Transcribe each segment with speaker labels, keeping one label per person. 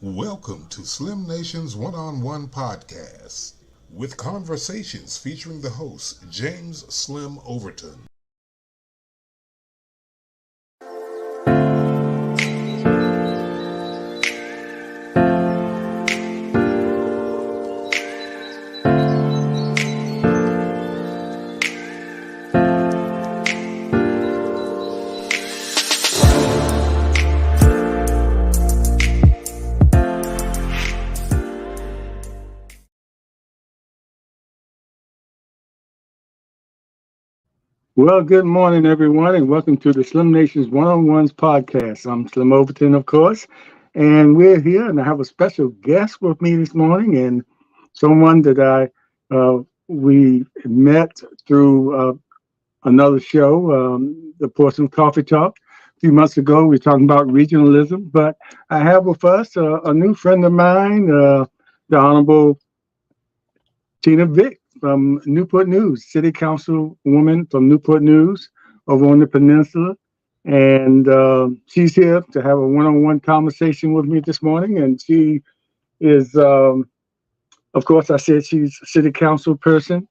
Speaker 1: Welcome to Slim Nation's One-on-One podcast with conversations featuring the host, James Slim Overton.
Speaker 2: Well, good morning, everyone, and welcome to the Slim Nation's One-on-Ones podcast. I'm Slim Overton, of course, and we're here, and I have a special guest with me this morning, and someone that we met through another show, the Portsmouth Coffee Talk. A few months ago, we were talking about regionalism, but I have with us a new friend of mine, the Honorable Tina Vick from Newport News, City Councilwoman from Newport News over on the peninsula. And she's here to have a one-on-one conversation with me this morning. And she is, of course, I said she's a city council person.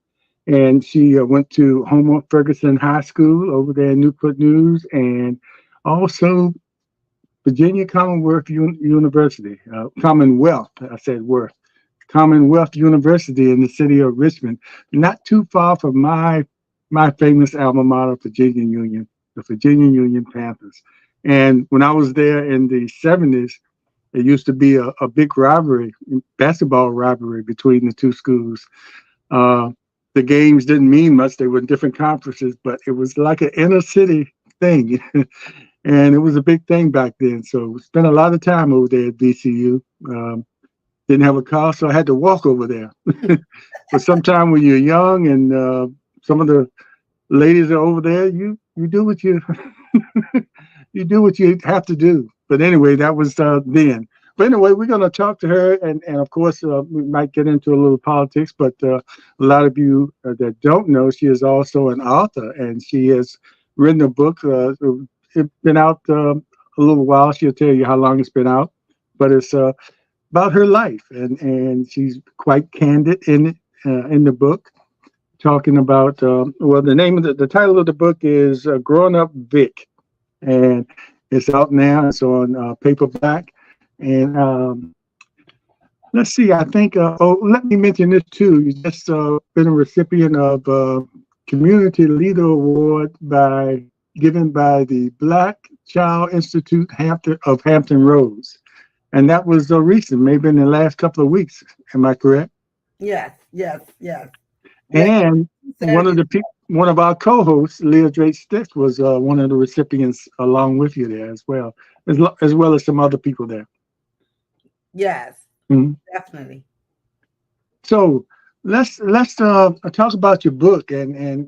Speaker 2: And she went to Homer Ferguson High School over there in Newport News and also Virginia University, Commonwealth, I said worth. Commonwealth University in the city of Richmond, not too far from my famous alma mater, Virginia Union, the Virginia Union Panthers. And when I was there in the 70s, it used to be a big rivalry, basketball rivalry between the two schools. The games didn't mean much. They were in different conferences, but it was like an inner city thing. And it was a big thing back then. So we spent a lot of time over there at VCU. Didn't have a car, so I had to walk over there. But sometime when you're young and some of the ladies are over there, you do what you you do what you have to do. But anyway, that was then. But anyway, we're going to talk to her, and of course, we might get into a little politics. But a lot of you that don't know, she is also an author, and she has written a book. It's been out a little while. She'll tell you how long it's been out, but it's about her life, and she's quite candid in the book, talking about well, the name of the title of the book is Up Vick, and it's out now. It's on paperback, and let's see. I think. Let me mention this too. You just been a recipient of Community Leader Award given by the Black Child Institute of Hampton Roads. And that was recent, maybe in the last couple of weeks. Am I correct?
Speaker 3: Yes.
Speaker 2: And one of our co-hosts, Leah Drake Stitz, was one of the recipients along with you there as well, as well as some other people there.
Speaker 3: Yes, Definitely.
Speaker 2: So let's talk about your book, and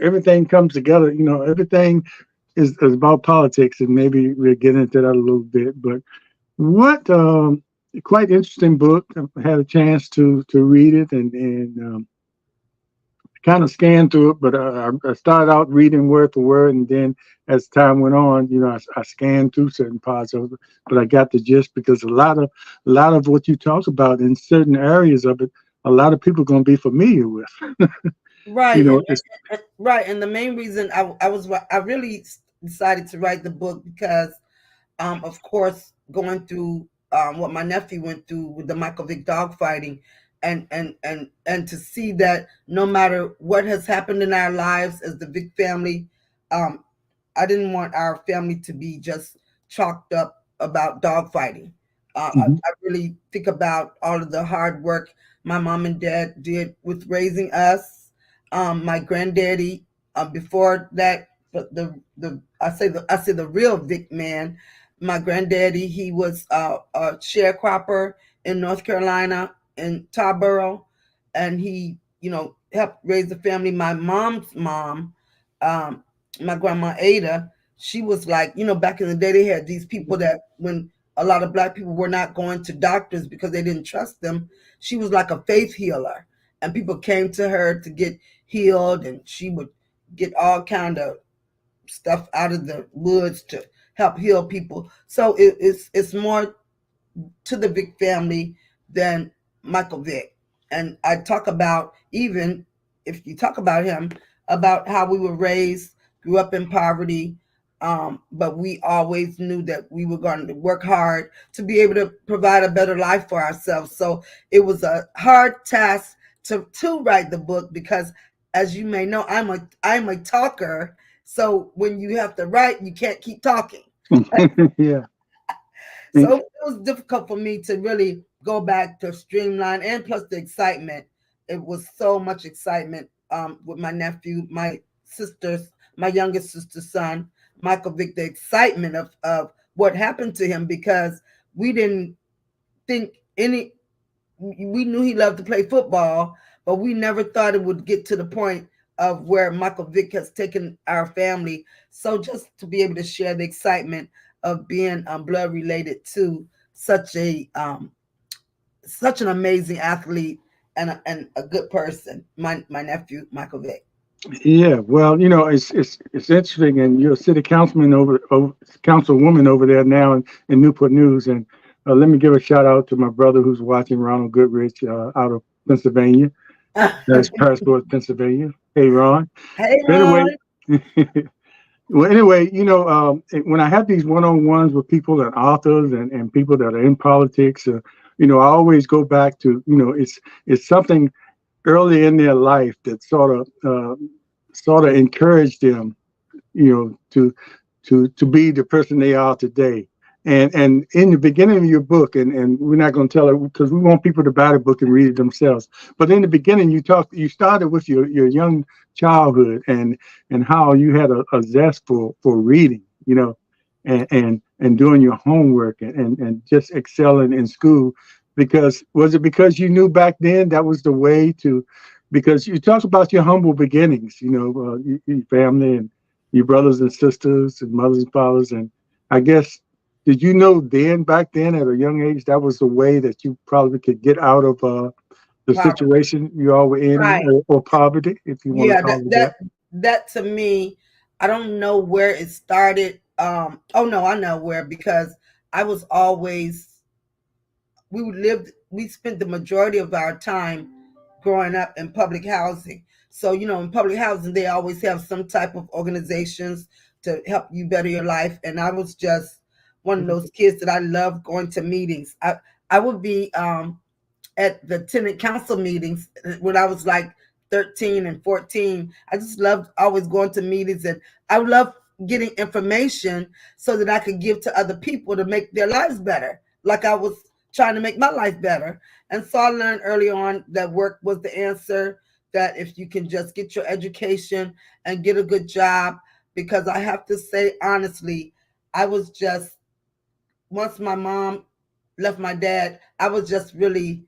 Speaker 2: everything comes together. You know, everything is about politics, and maybe we'll get into that a little bit, but. What quite interesting book. I had a chance to read it and kind of scan through it, but I started out reading word for word, and then as time went on, you know, I scanned through certain parts of it, but I got the gist because a lot of what you talk about in certain areas of it, a lot of people are going to be familiar with.
Speaker 3: Right,
Speaker 2: You know,
Speaker 3: right. And the main reason I really decided to write the book because, of course, going through what my nephew went through with the Michael Vick dogfighting, and to see that no matter what has happened in our lives as the Vick family, um, I didn't want our family to be just chalked up about dogfighting.
Speaker 2: mhm,
Speaker 3: I really think about all of the hard work my mom and dad did with raising us. My granddaddy, before that, the I say the real Vic man. My granddaddy, he was a sharecropper in North Carolina in Tarboro, and he, helped raise the family. My mom's mom, um, my grandma Ada, she was like, back in the day, they had these people that when a lot of black people were not going to doctors because they didn't trust them, she was like a faith healer, and people came to her to get healed, and she would get all kind of stuff out of the woods to help heal people. So it's more to the Vick family than Michael Vick. And I talk about, even if you talk about him, about how we were raised, grew up in poverty, but we always knew that we were going to work hard to be able to provide a better life for ourselves. So it was a hard task to write the book because, as you may know, I'm a talker. So when you have to write, you can't keep talking.
Speaker 2: Yeah.
Speaker 3: So it was difficult for me to really go back to streamline, and plus the excitement. It was so much excitement with my nephew, my sister's, my youngest sister's son, Michael Vick, the excitement of what happened to him, because we didn't think any, we knew he loved to play football, but we never thought it would get to the point of where Michael Vick has taken our family. So just to be able to share the excitement of being blood related to such a such an amazing athlete and a good person, my nephew Michael Vick.
Speaker 2: Yeah, well, it's interesting, and you're a city councilwoman over there now in Newport News, and let me give a shout out to my brother who's watching, Ronald Goodrich, out of Pennsylvania. That's Parisburg, Pennsylvania. Hey, Ron.
Speaker 3: Hey,
Speaker 2: But
Speaker 3: Ron.
Speaker 2: anyway, well, anyway, when I have these one-on-ones with people and authors and people that are in politics, I always go back to, it's something early in their life that sort of encouraged them, to be the person they are today. And in the beginning of your book, and we're not going to tell it because we want people to buy the book and read it themselves. But in the beginning, you started with your young childhood and how you had a zest for reading, and doing your homework and just excelling in school. Because was it because you knew back then that was the way to? Because you talk about your humble beginnings, your family and your brothers and sisters and mothers and fathers, and I guess. Did you know back then at a young age, that was the way that you probably could get out of the
Speaker 3: Poverty.
Speaker 2: situation you all were in,
Speaker 3: Right.
Speaker 2: or poverty, if you want to
Speaker 3: Yeah,
Speaker 2: call it that?
Speaker 3: that to me, I don't know where it started. Oh no, I know where, because I was always, we spent the majority of our time growing up in public housing. So, in public housing, they always have some type of organizations to help you better your life. And I was just one of those kids that I loved going to meetings. I would be at the tenant council meetings when I was like 13 and 14. I just loved always going to meetings, and I loved getting information so that I could give to other people to make their lives better, like I was trying to make my life better. And so I learned early on that work was the answer, that if you can just get your education and get a good job, because I have to say honestly, I was just, once my mom left my dad, I was just really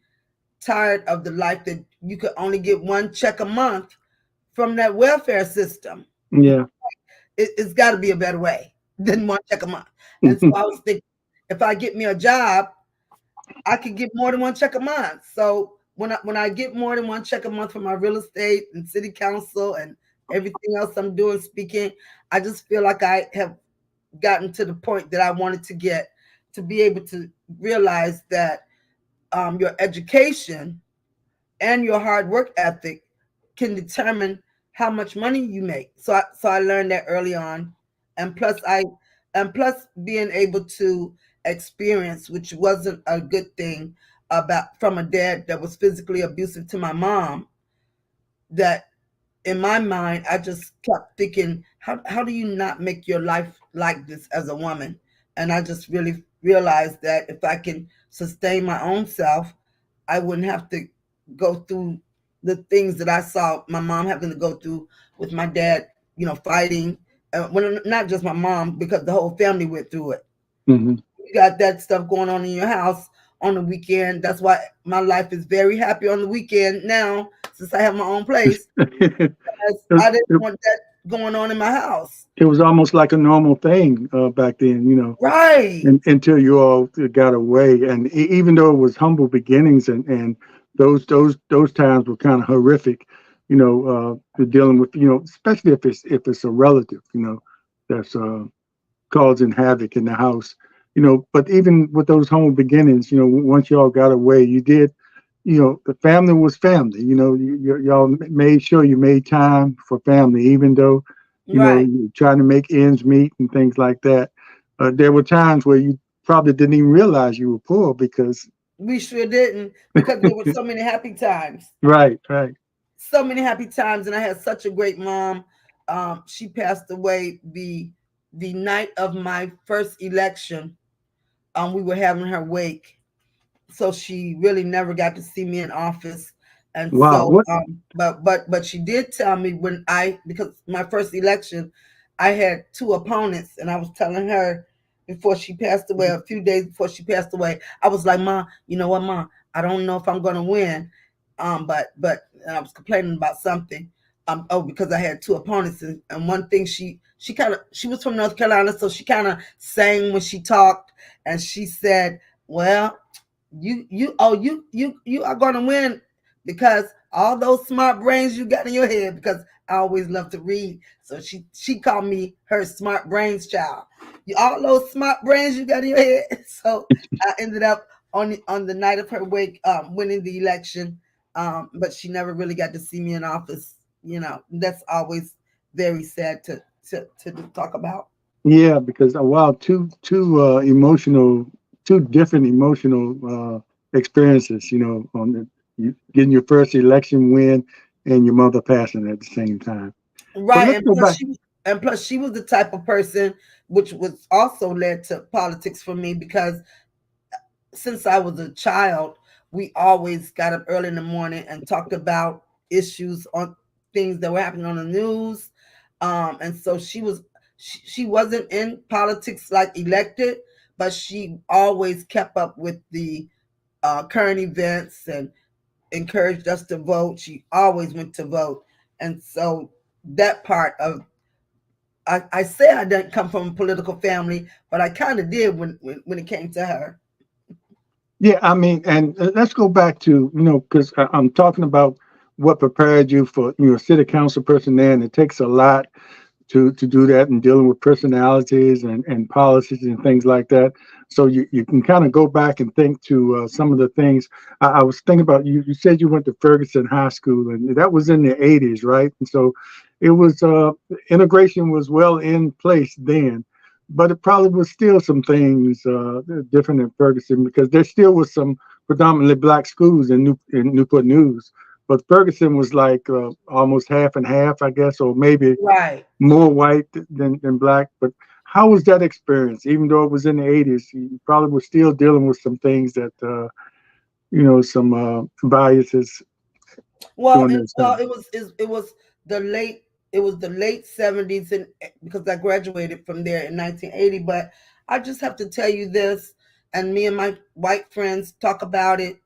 Speaker 3: tired of the life that you could only get one check a month from that welfare system.
Speaker 2: Yeah.
Speaker 3: It's got to be a better way than one check a month. And so I was thinking, if I get me a job, I could get more than one check a month. So when I get more than one check a month from my real estate and city council and everything else I'm doing, speaking, I just feel like I have gotten to the point that I wanted to get, to be able to realize that your education and your hard work ethic can determine how much money you make. So I learned that early on, and plus being able to experience, which wasn't a good thing, about from a dad that was physically abusive to my mom, that in my mind I just kept thinking, how do you not make your life like this as a woman? And I just really realized that if I can sustain my own self, I wouldn't have to go through the things that I saw my mom having to go through with my dad, fighting. Well, not just my mom, because the whole family went through it.
Speaker 2: Mm-hmm.
Speaker 3: You got that stuff going on in your house on the weekend. That's why my life is very happy on the weekend now, since I have my own place. I didn't want that going on in my house.
Speaker 2: It was almost like a normal thing back then,
Speaker 3: Right.
Speaker 2: until you all got away. And even though it was humble beginnings, and those times were kind of horrific, dealing with, especially if it's a relative, that's causing havoc in the house. But even with those humble beginnings, once y'all got away, you did, the family was family. Y'all made sure you made time for family, even though,
Speaker 3: Right.
Speaker 2: you're trying to make ends meet and things like that. There were times where you probably didn't even realize you were poor because.
Speaker 3: We sure didn't, because there were so many happy times.
Speaker 2: Right, right.
Speaker 3: So many happy times, and I had such a great mom. She passed away the night of my first election. We were having her wake, so she really never got to see me in office. And
Speaker 2: Wow.
Speaker 3: so,
Speaker 2: What?
Speaker 3: but she did tell me because my first election, I had two opponents, and I was telling her before she passed away, a few days before she passed away, I was like, "Ma, you know what, Ma? I don't know if I'm going to win." But and I was complaining about something. Because I had two opponents, and one thing she was from North Carolina, so she kind of sang when she talked, and she said, "Well, you are going to win because all those smart brains you got in your head." Because I always love to read, so she called me her smart brains child. All those smart brains you got in your head. So I ended up on the night of her wake, winning the election. But she never really got to see me in office. That's always very sad to talk about.
Speaker 2: Yeah, because wow, two different emotional experiences. Getting your first election win and your mother passing at the same time. But
Speaker 3: Right,
Speaker 2: let's go back.
Speaker 3: and plus she was the type of person which was also led to politics for me, because since I was a child, we always got up early in the morning and talked about issues on things that were happening on the news. And so she wasn't in politics like elected, but she always kept up with the current events and encouraged us to vote. She always went to vote. And so that part of I say I didn't come from a political family, but I kind of did when it came to her.
Speaker 2: Yeah, I mean, and let's go back to, because I'm talking about what prepared you for, city council person there, and it takes a lot to do that and dealing with personalities and policies and things like that. So you can kind of go back and think to some of the things. I was thinking about, you said you went to Ferguson High School, and that was in the 80s, right? And so it was integration was well in place then, but it probably was still some things different in Ferguson because there still was some predominantly black schools in Newport News. But Ferguson was like almost half and half, I guess, or maybe
Speaker 3: Right.
Speaker 2: more white than black. But how was that experience? Even though it was in the 80s, you probably were still dealing with some things that, some biases during this
Speaker 3: Well,
Speaker 2: time.
Speaker 3: it was the late 70s, and because I graduated from there in 1980. But I just have to tell you this, and me and my white friends talk about it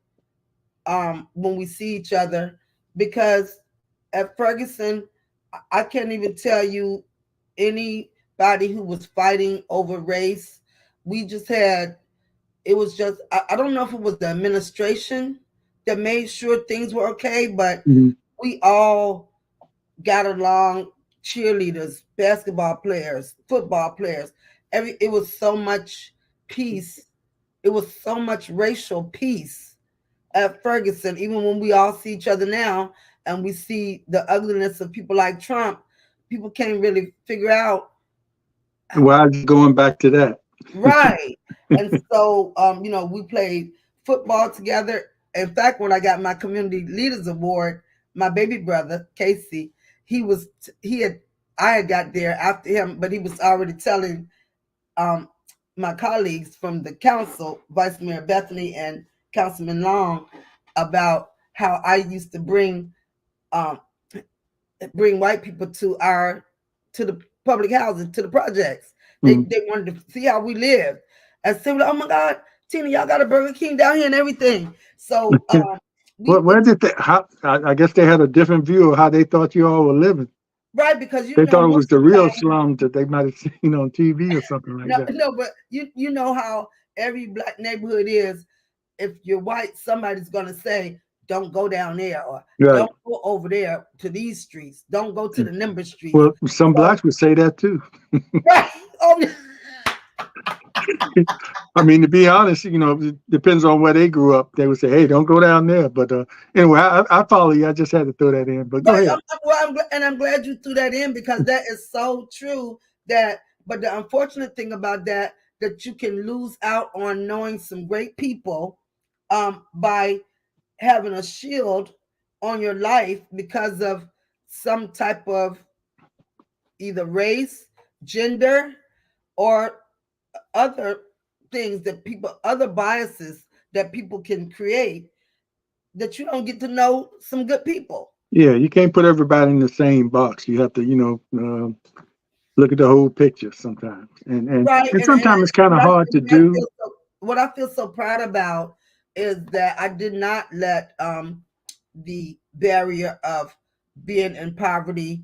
Speaker 3: when we see each other, because at Ferguson, I can't even tell you anybody who was fighting over race. We just had it was just I don't know if it was the administration that made sure things were okay, but
Speaker 2: Mhm.
Speaker 3: we all got along. Cheerleaders, basketball players, football players. It was so much peace. It was so much racial peace at Ferguson. Even when we all see each other now and we see the ugliness of people like Trump, people can't really figure out.
Speaker 2: Why is it going back to that?
Speaker 3: Right. And so, we played football together. In fact, when I got my community leaders award, my baby brother, Casey, he had, I had got there after him, but he was already telling um, my colleagues from the council, Vice Mayor Bethany and Councilman Long, about how I used to um, bring white people to the public housing, to the projects.
Speaker 2: Mhm.
Speaker 3: They wanted to see how we lived. And say, well, oh my God, Tina, y'all got a Burger King down here and everything. So we
Speaker 2: Where did they? How? I guess they had a different view of how they thought you all were living.
Speaker 3: right, because
Speaker 2: They thought it was
Speaker 3: most
Speaker 2: the
Speaker 3: of the
Speaker 2: real
Speaker 3: time,
Speaker 2: slums that they might have seen on TV or something like
Speaker 3: no,
Speaker 2: that.
Speaker 3: no, but you know how every black neighborhood is. If you're white, somebody's gonna say, "Don't go down there," or
Speaker 2: Right.
Speaker 3: "Don't go over there to these streets. Don't go to the number streets."
Speaker 2: Well, some
Speaker 3: So
Speaker 2: blacks would say that too.
Speaker 3: right, oh,
Speaker 2: I mean, to be honest, it depends on where they grew up. They would say, "Hey, don't go down there." But anyway, I follow you. I just had to throw that in. But go
Speaker 3: But
Speaker 2: ahead.
Speaker 3: I'm glad you threw that in because that is so true. But the unfortunate thing about that you can lose out on knowing some great people, by having a shield on your life because of some type of either race, gender, or other things that other biases that people can create, that you don't get to know some good people.
Speaker 2: Yeah, you can't put everybody in the same box. You have to, look at the whole picture sometimes, and and
Speaker 3: Right.
Speaker 2: and
Speaker 3: And
Speaker 2: sometimes it's kind of hard to do.
Speaker 3: what I feel so proud about is that I did not let the barrier of being in poverty,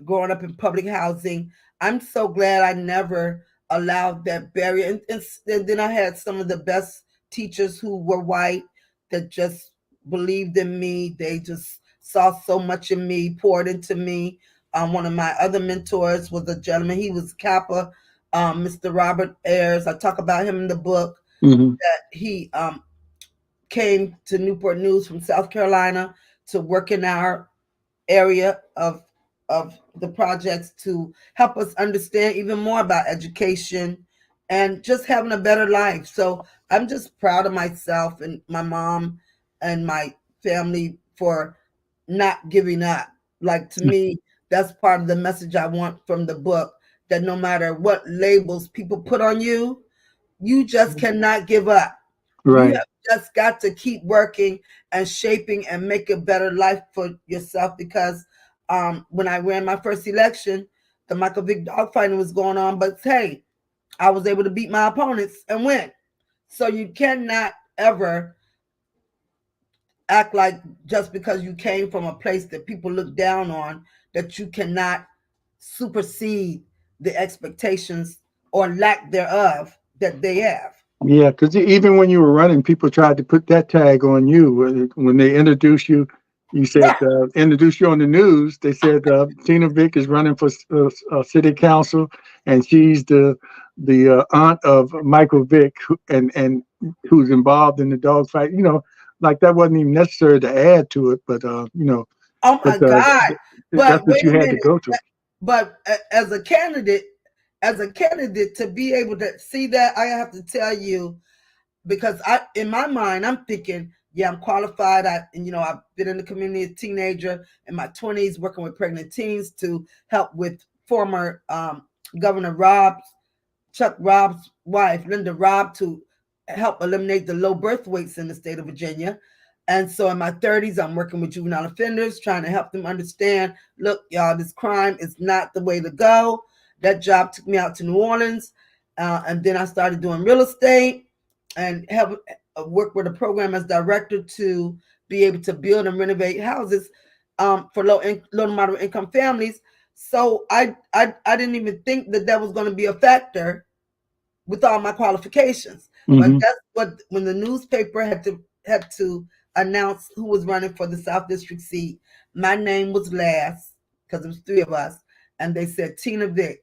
Speaker 3: growing up in public housing. I'm so glad I never allowed that barrier. And then I had some of the best teachers who were white that just believed in me. They just saw so much in me, poured into me. One of my other mentors was a gentleman. He was Kappa, Mr. Robert Ayers. I talk about him in the book.
Speaker 2: Hmm.
Speaker 3: That he came to Newport News from South Carolina to work in our area of the projects to help us understand even more about education and just having a better life. So I'm just proud of myself and my mom and my family for not giving up. Like, to me, that's part of the message I want from the book, that no matter what labels people put on you, you just cannot give up. You
Speaker 2: Right.
Speaker 3: have just got to keep working and shaping and make a better life for yourself. Because when I ran my first election, the Michael Vick dogfighting was going on, but hey, I was able to beat my opponents and win. So you cannot ever act like just because you came from a place that people look down on, that you cannot supersede the expectations or lack thereof that they have.
Speaker 2: Yeah, because even when you were running, people tried to put that tag on you when they introduced you. You said
Speaker 3: Right.
Speaker 2: introduced you on the news. They said Tina Vick is running for city council, and she's the aunt of Michael Vick, and who's involved in the dog fight. Like that wasn't even necessary to add to it, but
Speaker 3: Oh
Speaker 2: but
Speaker 3: my God.
Speaker 2: that's
Speaker 3: But
Speaker 2: what
Speaker 3: wait
Speaker 2: you
Speaker 3: a
Speaker 2: had to
Speaker 3: minute.
Speaker 2: go through.
Speaker 3: But as a candidate to be able to see that, I have to tell you, because in my mind, I'm thinking, yeah, I'm qualified. I've been in the community as a teenager, in my 20s, working with pregnant teens to help with former Governor Chuck Robb's wife, Linda Robb, to help eliminate the low birth weights in the state of Virginia. And so in my 30s, I'm working with juvenile offenders, trying to help them understand, look, y'all, this crime is not the way to go. That job took me out to New Orleans. And then I started doing real estate and have worked with a program as director to be able to build and renovate houses for low to moderate income families. So I didn't even think that was going to be a factor with all my qualifications. But
Speaker 2: Hmm.
Speaker 3: that's what, when the newspaper had to announce who was running for the South District seat, my name was last because it was three of us, and they said Tina Vick,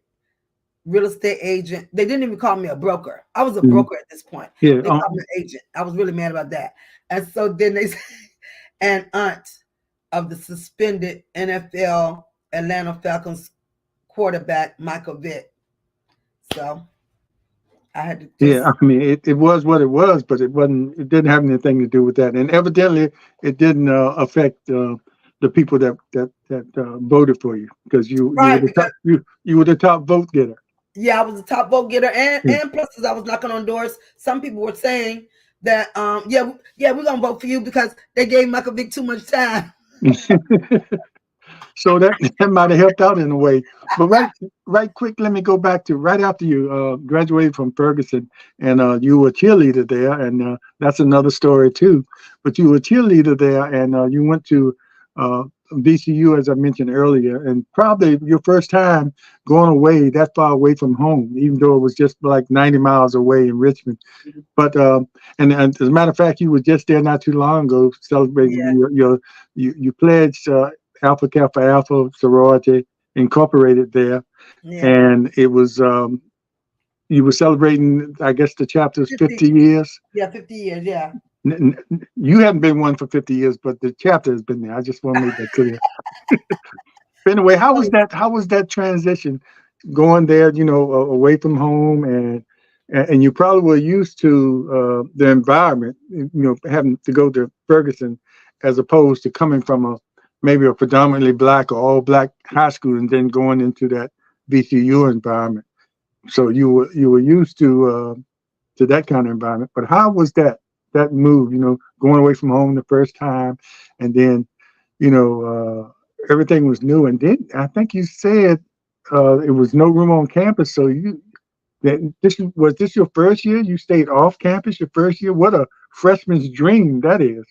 Speaker 3: real estate agent. They didn't even call me a broker. I was a
Speaker 2: Hmm.
Speaker 3: broker at this point.
Speaker 2: Yeah.
Speaker 3: They called me an agent. I was really mad about that. And so then they said, an aunt of the suspended NFL Atlanta Falcons quarterback Michael Vick. So I had to
Speaker 2: Yeah,
Speaker 3: just
Speaker 2: I mean, it was what it was, but it wasn't. It didn't have anything to do with that, and evidently, it didn't affect the people that voted for you because you were
Speaker 3: right
Speaker 2: the
Speaker 3: because
Speaker 2: top you were the top vote getter.
Speaker 3: yeah, I was the top vote getter, and
Speaker 2: Yeah.
Speaker 3: plus as I was knocking on doors, some people were saying that yeah, we're gonna vote for you because they gave Michael Vick too much time.
Speaker 2: So that might have helped out in a way. But right quick, let me go back to right after you graduated from Ferguson, and you were a cheerleader there, and that's another story too. But you were a cheerleader there, and you went to uh, VCU, as I mentioned earlier, and probably your first time going away that far away from home, even though it was just like 90 miles away in Richmond. But and as a matter of fact, you were just there not too long ago celebrating
Speaker 3: Yeah,
Speaker 2: you pledged Alpha Kappa Alpha sorority incorporated there,
Speaker 3: yeah,
Speaker 2: and it was you were celebrating, I guess, the chapter's
Speaker 3: 50,
Speaker 2: 50 years.
Speaker 3: yeah, 50 years, yeah.
Speaker 2: You haven't been one for 50 years, but the chapter has been there. I just want to make that clear. But anyway, how was
Speaker 3: So,
Speaker 2: that? How was that transition going there? Away from home, and you probably were used to the environment. Having to go to Ferguson, as opposed to coming from maybe a predominantly black or all black high school, and then going into that VCU environment. So you were used to that kind of environment. But how was that move? Going away from home the first time, and then everything was new. And then I think you said it was no room on campus. So this your first year? You stayed off campus your first year? What a freshman's dream that is!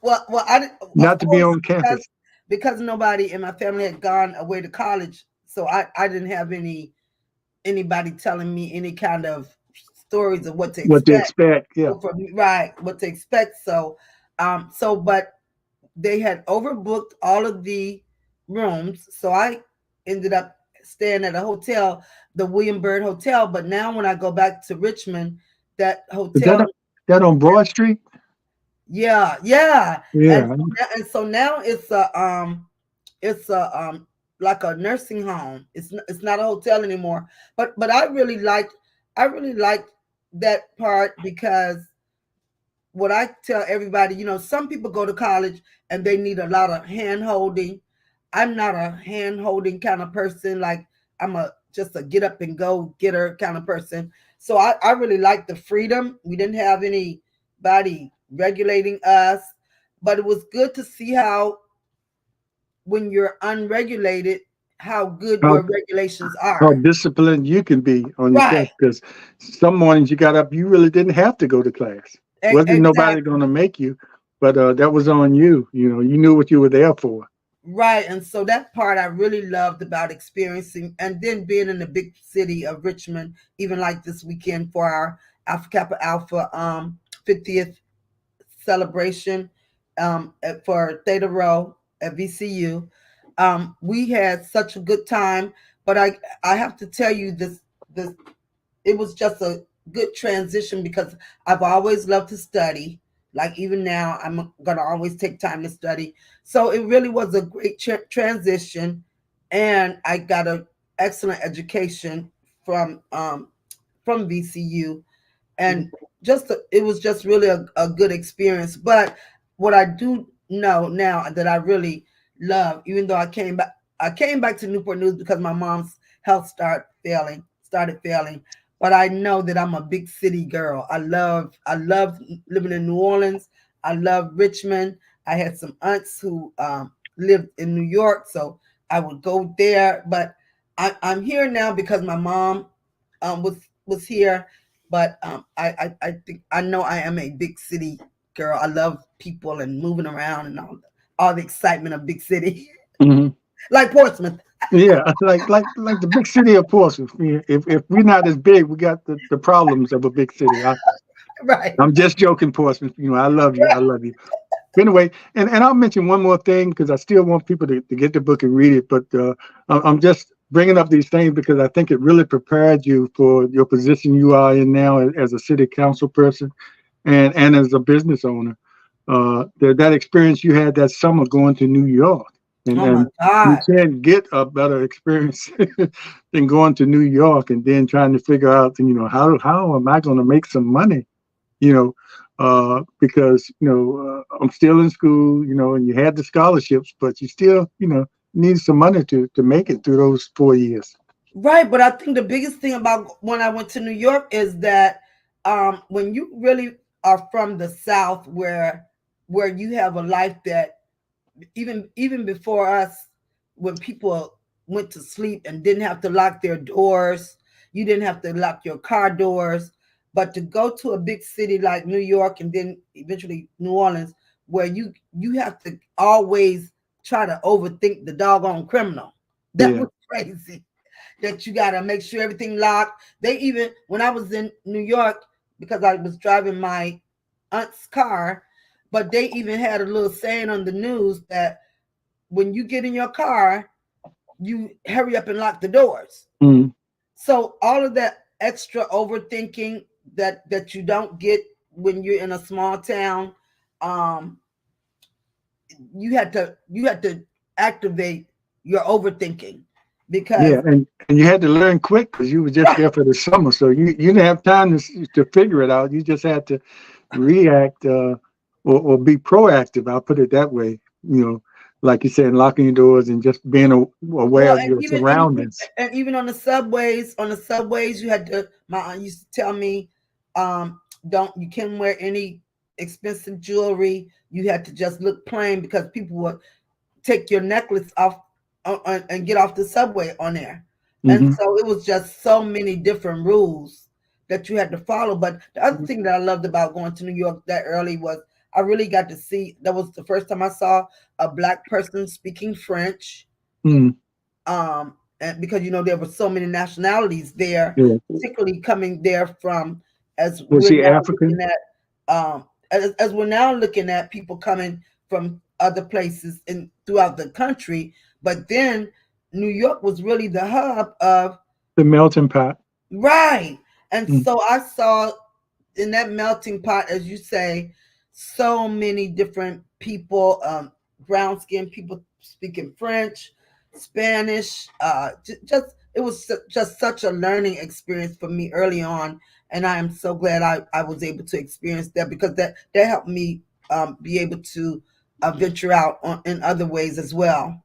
Speaker 3: well, of
Speaker 2: Not to be
Speaker 3: course,
Speaker 2: on campus.
Speaker 3: because nobody in my family had gone away to college, so I didn't have anybody telling me any kind of stories of what to
Speaker 2: What to
Speaker 3: expect.
Speaker 2: expect? Yeah.
Speaker 3: From right, what to expect. But they had overbooked all of the rooms, so I ended up staying at a hotel, the William Byrd Hotel. But now when I go back to Richmond, that
Speaker 2: Is
Speaker 3: hotel,
Speaker 2: that on Broad Street?
Speaker 3: yeah, yeah, and
Speaker 2: Yeah.
Speaker 3: so now it's a like a nursing home. It's not a hotel anymore. But I really like that part because what I tell everybody, some people go to college and they need a lot of hand holding. I'm not a hand holding kind of person. Like I'm just a get up and go getter kind of person. So I really like the freedom. We didn't have anybody regulating us, but it was good to see how when you're unregulated, how good
Speaker 2: How
Speaker 3: your regulations
Speaker 2: how
Speaker 3: are.
Speaker 2: disciplined you can be on yourself,
Speaker 3: Right.
Speaker 2: because some mornings you got up, you really didn't have to go to class. Wasn't nobody
Speaker 3: Exactly.
Speaker 2: going to make you, but that was on you. You knew what you were there for.
Speaker 3: Right. And so that part I really loved about experiencing and then being in the big city of Richmond, even like this weekend for our Alpha Kappa Alpha 50th celebration for Theta Rho at VCU. We had such a good time, but I have to tell you this it was just a good transition because I've always loved to study. Like even now, I'm gonna always take time to study. So it really was a great transition, and I got an excellent education from um, from VCU, and it was just really a good experience. But what I do know now that I really love, even though I came back to Newport News because my mom's health started failing. But I know that I'm a big city girl. I love living in New Orleans. I love Richmond. I had some aunts who lived in New York, so I would go there. But I'm here now because my mom was here, but I think I know I am a big city girl. I love people and moving around and all the excitement of big city,
Speaker 2: Hmm.
Speaker 3: like Portsmouth.
Speaker 2: Yeah, like the big city of Portsmouth. If we're not as big, we got the problems of a big city.
Speaker 3: Right.
Speaker 2: I'm just joking, Portsmouth. I love you. I love you. Anyway, and I'll mention one more thing because I still want people to get the book and read it. But I'm just bringing up these things because I think it really prepared you for your position you are in now as a city council person and as a business owner. That experience you had that summer going to New York, and
Speaker 3: Oh my
Speaker 2: and you
Speaker 3: God.
Speaker 2: can't get a better experience than going to New York and then trying to figure out, how am I going to make some money? you know, because I'm still in school, and you had the scholarships, but you still, need some money to make it through those 4 years.
Speaker 3: Right, but I think the biggest thing about when I went to New York is that when you really are from the South, where you have a life that even before us, when people went to sleep and didn't have to lock their doors, you didn't have to lock your car doors. But to go to a big city like New York and then eventually New Orleans, where you have to always try to overthink the doggone criminal, that
Speaker 2: Yeah.
Speaker 3: was crazy. That you got to make sure everything locked. They even when I was in New York, because I was driving my aunt's car, but they even had a little saying on the news that when you get in your car, you hurry up and lock the doors.
Speaker 2: Mm.
Speaker 3: So all of that extra overthinking that you don't get when you're in a small town. Um, you had to activate your overthinking because
Speaker 2: Yeah, and you had to learn quick because you were just there for the summer, so you didn't have time to figure it out. You just had to react or be proactive. I'll put it that way. Like you said, locking your doors and just being aware
Speaker 3: well,
Speaker 2: of
Speaker 3: and
Speaker 2: your
Speaker 3: even
Speaker 2: surroundings.
Speaker 3: and even on the subways, you had to. My aunt used to tell me, don't you can't wear any expensive jewelry. You had to just look plain because people would take your necklace off and get off the subway on there. And
Speaker 2: Hmm.
Speaker 3: so it was just so many different rules that you had to follow. But the other thing that I loved about going to New York that early was I really got to see, that was the first time I saw a black person speaking French.
Speaker 2: Mm.
Speaker 3: And because there were so many nationalities there,
Speaker 2: Yeah.
Speaker 3: particularly coming there from as
Speaker 2: Was
Speaker 3: we're
Speaker 2: he
Speaker 3: now
Speaker 2: African?
Speaker 3: looking at as we're now looking at people coming from other places in throughout the country. But then New York was really the hub of
Speaker 2: The melting pot.
Speaker 3: right. And
Speaker 2: Mm.
Speaker 3: so I saw in that melting pot, as you say, so many different people, brown skinned people speaking French, Spanish. Just it was just such a learning experience for me early on, and I am so glad I was able to experience that because that helped me be able to venture out in other ways as well.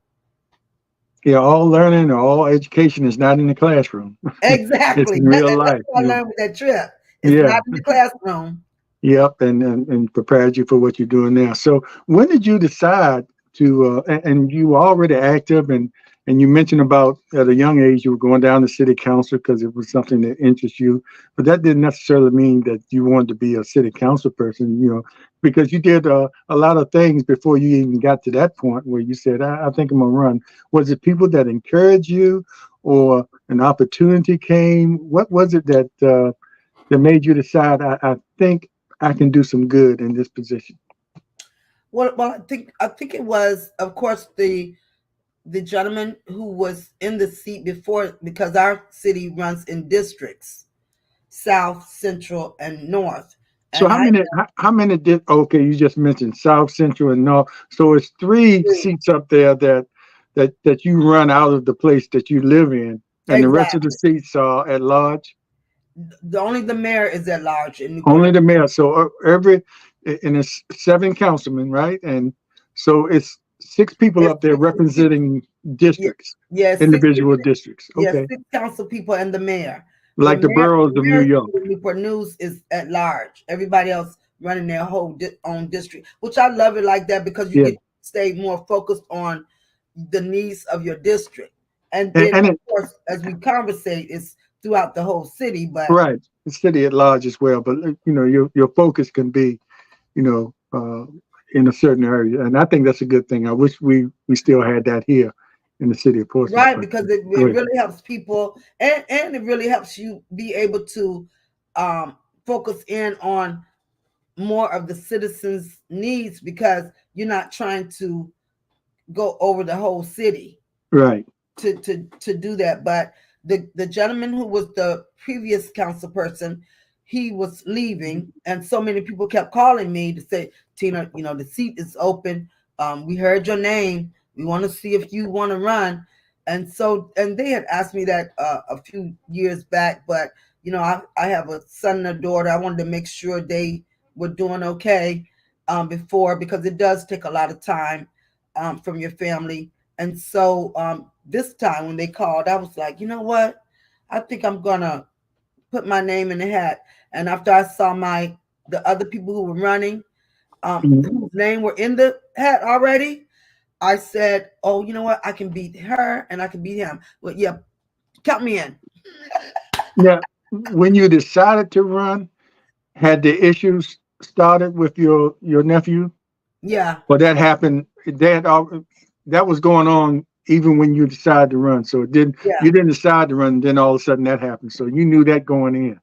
Speaker 2: Yeah, all learning or all education is not in the classroom. It's
Speaker 3: Exactly.
Speaker 2: in real
Speaker 3: That's
Speaker 2: life.
Speaker 3: what I learned with that trip. It's
Speaker 2: Yeah.
Speaker 3: not in the classroom.
Speaker 2: Yep, and prepared you for what you're doing now. So when did you decide to? And you were already active, and you mentioned about at a young age you were going down to city council because it was something that interests you. But that didn't necessarily mean that you wanted to be a city council person. Because you did a lot of things before you even got to that point where you said, "I think I'm gonna run." Was it people that encouraged you, or an opportunity came? What was it that made you decide? I think I can do some good in this position.
Speaker 3: Well, I think it was, of course, the gentleman who was in the seat before, because our city runs in districts, south, central, and north.
Speaker 2: So
Speaker 3: And
Speaker 2: how
Speaker 3: I
Speaker 2: many how many did okay, you just mentioned South Central and North. So it's three seats up there that you run out of the place that you live in, and the rest of the
Speaker 3: exactly
Speaker 2: seats are at large.
Speaker 3: the mayor is at large in Newport
Speaker 2: Only
Speaker 3: News.
Speaker 2: the mayor. So and it's seven councilmen, right? And so it's six people
Speaker 3: It's
Speaker 2: up there
Speaker 3: six,
Speaker 2: representing
Speaker 3: yeah,
Speaker 2: districts,
Speaker 3: yes,
Speaker 2: individual districts.
Speaker 3: yes,
Speaker 2: Okay.
Speaker 3: 6 council people and the mayor. The
Speaker 2: Like the
Speaker 3: mayor,
Speaker 2: boroughs
Speaker 3: the
Speaker 2: of New
Speaker 3: mayor's
Speaker 2: York.
Speaker 3: seat in Newport News is at large. Everybody else running their whole own district, which I love it like that because you
Speaker 2: Yeah.
Speaker 3: get to stay more focused on the needs of your district. And
Speaker 2: And,
Speaker 3: then,
Speaker 2: and
Speaker 3: of
Speaker 2: it
Speaker 3: course, as we conversate, it's throughout the whole city. But
Speaker 2: right. The city at large as well. But your focus can be you know, uh, in a certain area. And I think that's a good thing. I wish we still had that here in the city of Portsmouth.
Speaker 3: right,
Speaker 2: But
Speaker 3: because it
Speaker 2: go ahead.
Speaker 3: really helps people, and it really helps you be able to focus in on more of the citizens' needs because you're not trying to go over the whole city
Speaker 2: Right.
Speaker 3: to do that. But the gentleman who was the previous council person, he was leaving, and so many people kept calling me to say, Tina, the seat is open. We heard your name. We want to see if you want to run. And they had asked me that a few years back, but I have a son and a daughter. I wanted to make sure they were doing okay before, because it does take a lot of time from your family. And so this time when they called, I was like, you know what? I think I'm gonna put my name in the hat. And after I saw the other people who were running,
Speaker 2: Mhm.
Speaker 3: whose name were in the hat already, I said, oh, you know what? I can beat her and I can beat him. Well, yeah, count me in.
Speaker 2: Now, when you decided to run, had the issues started with your nephew,
Speaker 3: Yeah,
Speaker 2: or that happened? That was going on even when you decided to run. So it didn't.
Speaker 3: yeah,
Speaker 2: You didn't decide to run, then all of a sudden that happened. So you knew that going in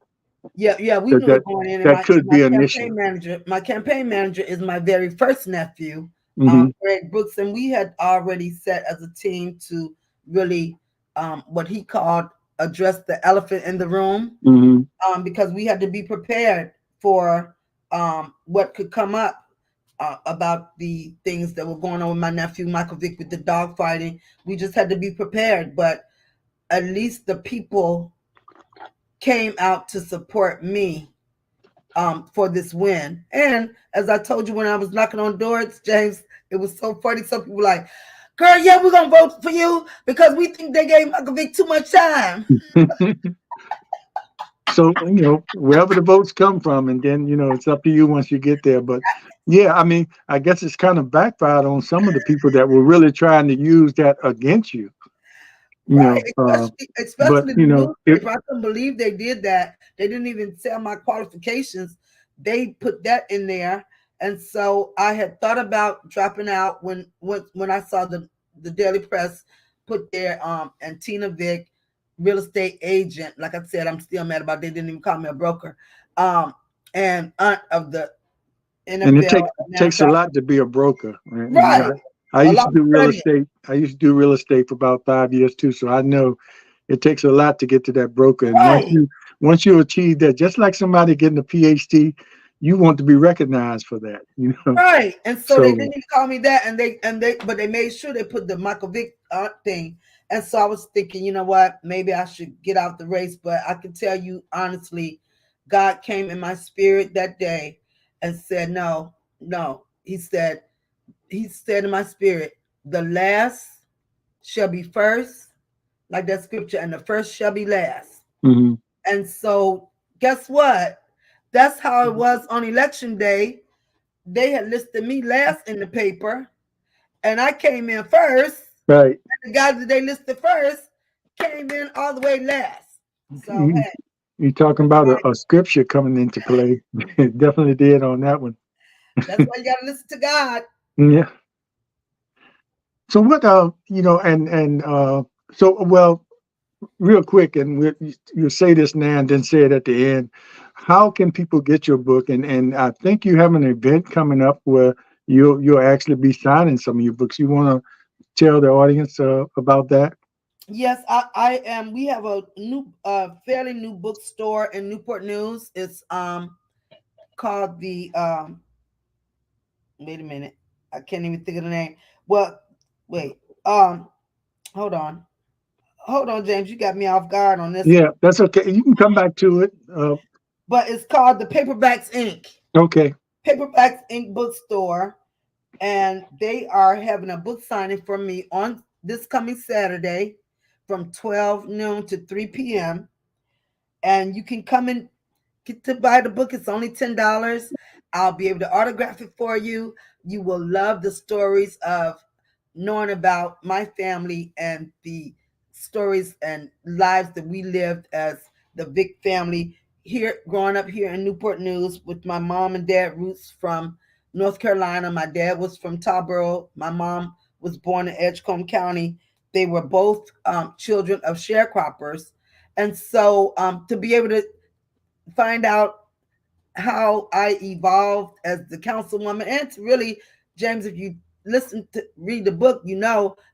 Speaker 3: yeah. We
Speaker 2: that
Speaker 3: knew
Speaker 2: that
Speaker 3: it going in, and
Speaker 2: that
Speaker 3: my
Speaker 2: could
Speaker 3: my
Speaker 2: be an issue.
Speaker 3: campaign manager, my campaign manager is my very first nephew,
Speaker 2: Hmm.
Speaker 3: Greg Brooks, and we had already set as a team to really what he called address the elephant in the room, because we had to be prepared for what could come up about the things that were going on with my nephew Michael Vick with the dog fighting. We just had to be prepared, but at least the people came out to support me for this win. And as I told you when I was knocking on doors, James, it was so funny. Some people were like, girl, yeah, we're going to vote for you because we think they gave Michael Vick too much time.
Speaker 2: So, wherever the votes come from, and then, it's up to you once you get there. But yeah, I mean, I guess it's kind of backfired on some of the people that were really trying to use that against you.
Speaker 3: Right, especially the newspaper. I couldn't believe they did that. They didn't even tell my qualifications. They put that in there. And so I had thought about dropping out when I saw the Daily Press put there and Tina Vick, real estate agent. Like I said, I'm still mad about they didn't even call me a broker. And aunt of the NFL.
Speaker 2: And it takes a lot to be a broker.
Speaker 3: Right.
Speaker 2: I used to do real estate. I used to do real estate for about 5 years too. So I know it takes a lot to get to that broker. And once you achieve that, just like somebody getting a PhD, you want to be recognized for that,
Speaker 3: Right. And so they didn't even call me that, but they made sure they put the Michael Vick thing. And so I was thinking, you know what, maybe I should get out the race. But I can tell you honestly, God came in my spirit that day and said, no. He said in my spirit, the last shall be first, like that scripture, and the first shall be last.
Speaker 2: Mm-hmm.
Speaker 3: And so guess what? That's how it was on election day. They had listed me last in the paper, and I came in first.
Speaker 2: Right.
Speaker 3: And the guys that they listed first came in all the way last. So
Speaker 2: you're talking about a scripture coming into play. It definitely did on that one.
Speaker 3: That's why you gotta listen to God.
Speaker 2: Yeah. So what real quick, and you say this now and then say it at the end. How can people get your book? And I think you have an event coming up where you'll actually be signing some of your books. You want to tell the audience about that?
Speaker 3: Yes, I am. We have a new, fairly new bookstore in Newport News. It's called the wait a minute, I can't even think of the name. Well, wait, hold on, James, you got me off guard on this.
Speaker 2: Yeah, that's okay. You can come back to it.
Speaker 3: But it's called the Paperbacks Inc.
Speaker 2: Okay.
Speaker 3: Paperbacks Inc. bookstore, and they are having a book signing for me on this coming Saturday from 12 noon to 3 p.m. And you can come and get to buy the book. It's only $10. I'll be able to autograph it for you. You will love the stories of knowing about my family and the stories and lives that we lived as the Vick family here, growing up here in Newport News with my mom and dad roots from North Carolina. My dad was from Tarboro. My mom was born in Edgecombe County. They were both children of sharecroppers. And so to be able to find out how I evolved as the councilwoman, and to really, James, if you read the book,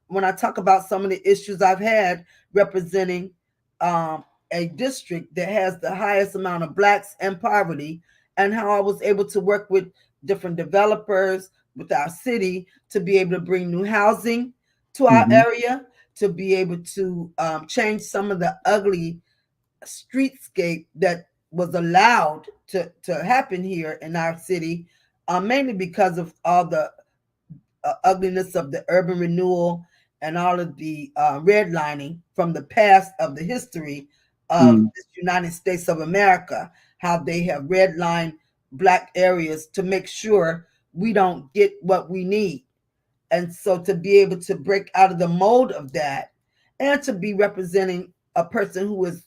Speaker 3: when I talk about some of the issues I've had representing a district that has the highest amount of Blacks and poverty, and how I was able to work with different developers with our city to be able to bring new housing to our area, to be able to change some of the ugly streetscape that was allowed to happen here in our city, mainly because of all the ugliness of the urban renewal and all of the redlining from the past of the history of the United States of America, how they have redlined Black areas to make sure we don't get what we need. And so to be able to break out of the mold of that, and to be representing a person who is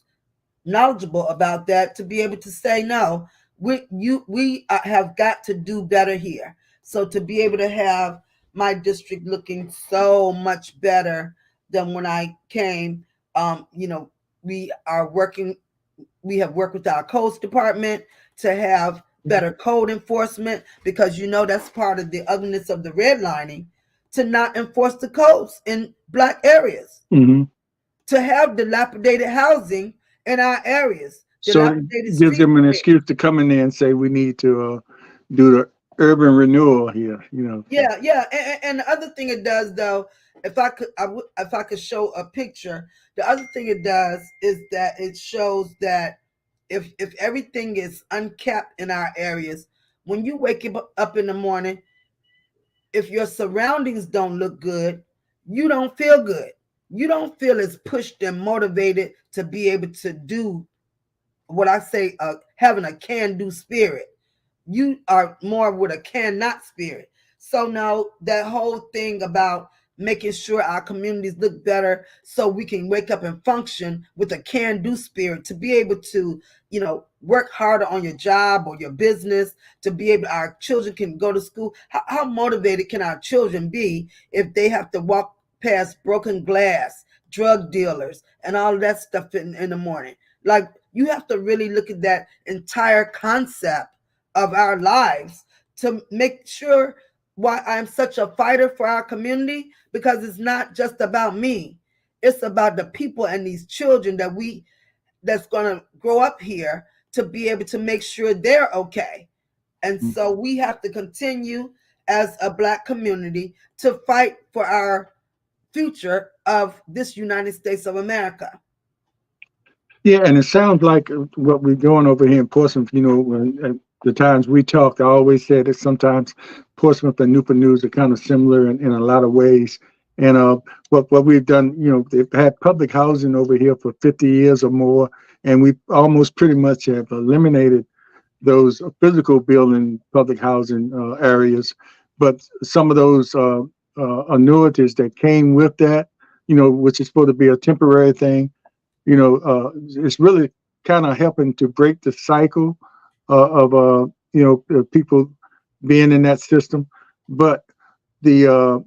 Speaker 3: knowledgeable about that, to be able to say, no, we have got to do better here. So to be able to have my district looking so much better than when I came, we have worked with our codes department to have better code enforcement, because that's part of the ugliness of the redlining, to not enforce the codes in Black areas, to have dilapidated housing in our areas,
Speaker 2: So
Speaker 3: dilapidated
Speaker 2: it gives
Speaker 3: streets.
Speaker 2: them an excuse to come in there and say we need to do the urban renewal here.
Speaker 3: Yeah, yeah. And the other thing it does, though, if I could show a picture, the other thing it does is that it shows that if everything is uncapped in our areas, when you wake up in the morning, if your surroundings don't look good, you don't feel good. You don't feel as pushed and motivated to be able to do what I say, having a can-do spirit. You are more with a cannot spirit. So now that whole thing about making sure our communities look better so we can wake up and function with a can-do spirit to be able to, work harder on your job or your business, to be able, our children can go to school. How motivated can our children be if they have to walk past broken glass, drug dealers, and all of that stuff in the morning? Like, you have to really look at that entire concept of our lives to make sure why I'm such a fighter for our community, because it's not just about me. It's about the people and these children that's going to grow up here to be able to make sure they're okay. And so we have to continue as a Black community to fight for our future of this United States of America.
Speaker 2: Yeah, and it sounds like what we're doing over here in Portsmouth. When the times we talked, I always said that sometimes Portsmouth and Newport News are kind of similar in a lot of ways. And what we've done, they've had public housing over here for 50 years or more, and we almost pretty much have eliminated those physical building public housing areas. But some of those annuities that came with that, which is supposed to be a temporary thing, it's really kind of helping to break the cycle of people being in that system. But the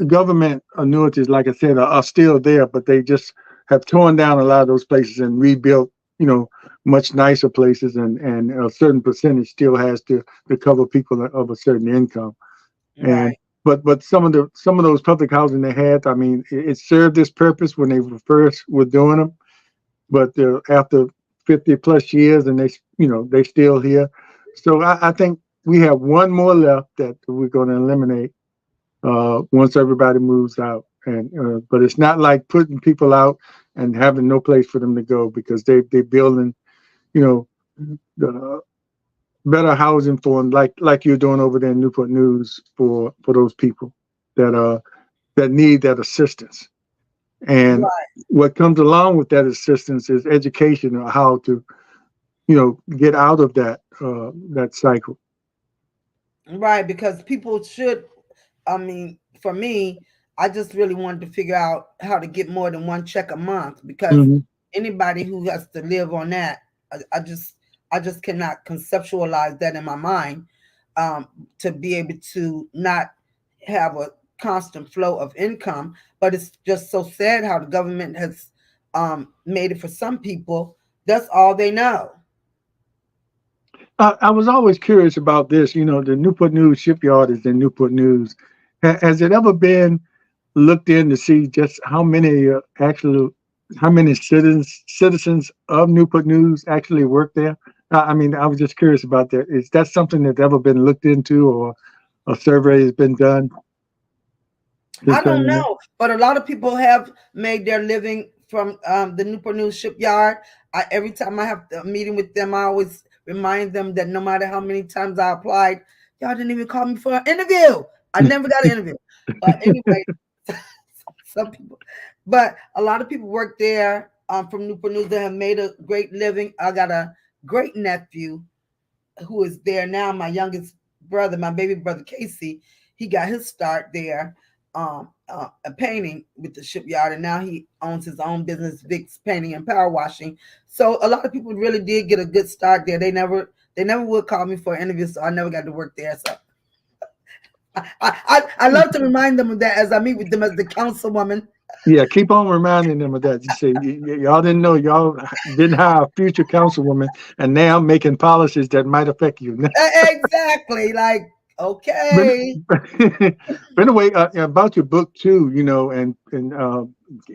Speaker 2: government annuities, like I said, are still there, but they just have torn down a lot of those places and rebuilt, much nicer places, and a certain percentage still has to cover people of a certain income.
Speaker 3: Right.
Speaker 2: And but some of those public housing they had, I mean, it served its purpose when they first were doing them, but after 50 plus years, and they still here. So I think we have one more left that we're going to eliminate once everybody moves out. And but it's not like putting people out and having no place for them to go, because they're building, the better housing for them, like you're doing over there in Newport News for those people that need that assistance. And
Speaker 3: Right.
Speaker 2: what comes along with that assistance is education on how to, get out of that cycle.
Speaker 3: Right, because people should, I mean, for me, I just really wanted to figure out how to get more than one check a month, because anybody who has to live on that, I just cannot conceptualize that in my mind, to be able to not have a constant flow of income. But it's just so sad how the government has made it for some people. That's all they know.
Speaker 2: I was always curious about this. The Newport News shipyard is in Newport News. Has it ever been looked in to see just how many citizens of Newport News actually work there? I mean, I was just curious about that. Is that something that's ever been looked into, or a survey has been done?
Speaker 3: I don't know, but a lot of people have made their living from the Newport News shipyard. Every time I have a meeting with them, I always remind them that no matter how many times I applied, y'all didn't even call me for an interview. I never got an interview. But anyway, some people, but a lot of people work there from Newport News that have made a great living. I got a great nephew who is there now. My youngest brother, my baby brother Casey, he got his start there, painting with the shipyard, and now he owns his own business, Vick's Painting and Power Washing. So a lot of people really did get a good start there. They never would call me for an interview, so I never got to work there. So I love to remind them of that as I meet with them as the councilwoman.
Speaker 2: Yeah, keep on reminding them of that. You say y'all didn't know, y'all didn't hire a future councilwoman, and now I'm making policies that might affect you.
Speaker 3: Exactly. Like,
Speaker 2: But,
Speaker 3: Okay.
Speaker 2: but anyway, about your book too, and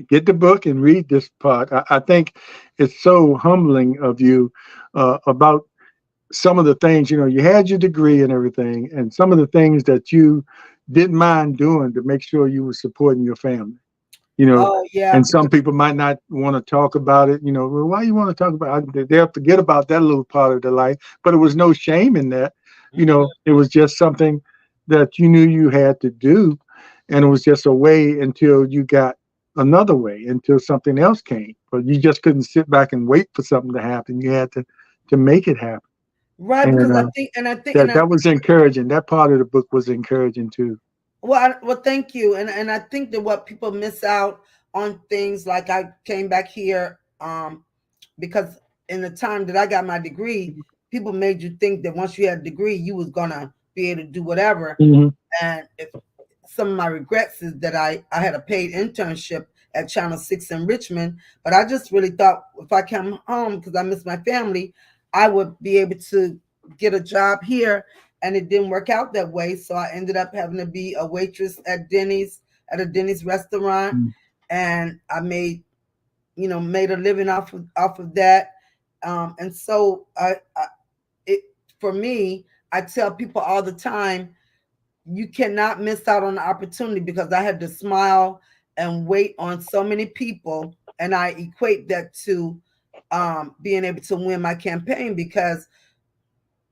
Speaker 2: get the book and read this part. I think it's so humbling of you about some of the things. You had your degree and everything, and some of the things that you didn't mind doing to make sure you were supporting your family. you know,
Speaker 3: Oh yeah,
Speaker 2: and some
Speaker 3: because
Speaker 2: people might not want to talk about it. Well, why you want to talk about it? They'll forget about that little part of their life, but it was no shame in that.
Speaker 3: mhm.
Speaker 2: It was just something that you knew you had to do, and it was just a way until you got another way, until something else came. But you just couldn't sit back and wait for something to happen. You had to make it happen,
Speaker 3: Right,
Speaker 2: and
Speaker 3: because I think, and I think, and
Speaker 2: that
Speaker 3: I
Speaker 2: that was encouraging. That part of the book was encouraging too.
Speaker 3: well, thank you, and I think that what people miss out on things like I came back here, because in the time that I got my degree, people made you think that once you had a degree, you was gonna be able to do whatever.
Speaker 2: Hmm.
Speaker 3: And if, some of my regrets is that I had a paid internship at Channel 6 in Richmond, but I just really thought if I come home because I miss my family, I would be able to get a job here, and it didn't work out that way. So I ended up having to be a waitress at a Denny's restaurant, and I made a living off of that. And so it for me, I tell people all the time, you cannot miss out on the opportunity, because I had to smile and wait on so many people, and I equate that to being able to win my campaign, because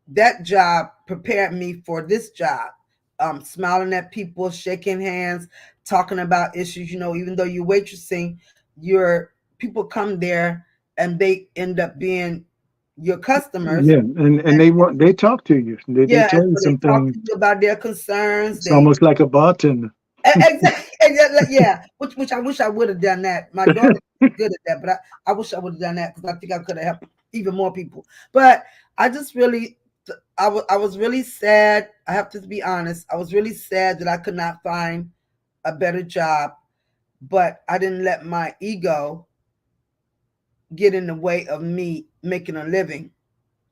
Speaker 3: that job prepared me for this job. Smiling at people, shaking hands, talking about issues. Even though you're waitressing, your people come there and they end up being your customers.
Speaker 2: Yeah, and they talk to you. They
Speaker 3: Yeah, and
Speaker 2: tell you
Speaker 3: so they
Speaker 2: some
Speaker 3: talk
Speaker 2: things.
Speaker 3: to you about their concerns.
Speaker 2: It's
Speaker 3: They
Speaker 2: almost like a bartender.
Speaker 3: exactly, yeah. Which I wish I would have done that. My daughter is good at that, but I wish I would have done that, because I think I could have helped even more people. But I just really, I was really sad. I have to be honest. I was really sad that I could not find a better job, but I didn't let my ego get in the way of me making a living.